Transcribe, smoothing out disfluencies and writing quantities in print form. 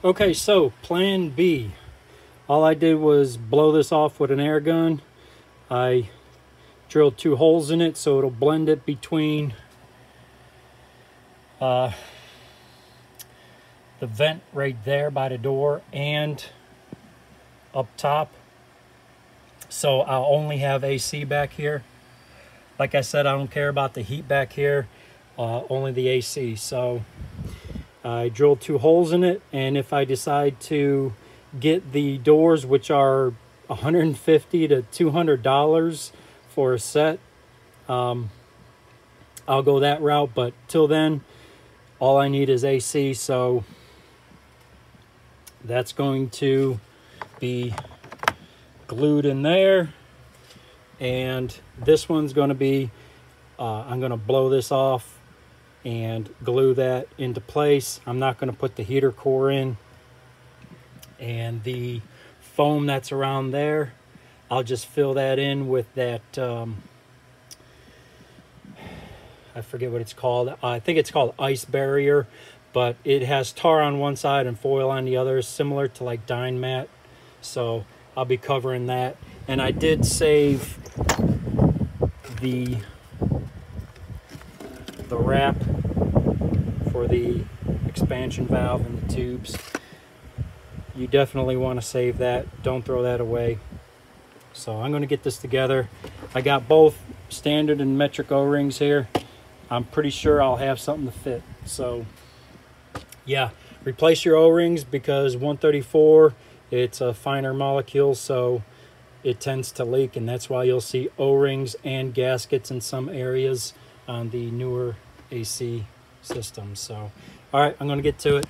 Okay, so plan B. All I did was blow this off with an air gun. I drilled 2 holes in it so it'll blend it between the vent right there by the door and up top. So I'll only have AC back here. Like I said, I don't care about the heat back here, only the AC. So I drilled 2 holes in it, and if I decide to get the doors, which are $150 to $200 for a set, I'll go that route. But till then, all I need is AC, so that's going to be glued in there. And this one's going to be, I'm going to blow this off and glue that into place. I'm not going to put the heater core in. And the foam that's around there, I'll just fill that in with that, I forget what it's called. I think it's called ice barrier, but it has tar on one side and foil on the other, similar to like Dine Mat. So I'll be covering that. And I did save the wrap for the expansion valve and the tubes. You definitely want to save that. Don't throw that away. So I'm going to get this together. I got both standard and metric O-rings here. I'm pretty sure I'll have something to fit. So yeah, replace your O-rings, because 134, it's a finer molecule, so it tends to leak, and that's why you'll see O-rings and gaskets in some areas on the newer AC systems. So all right, I'm going to get to it.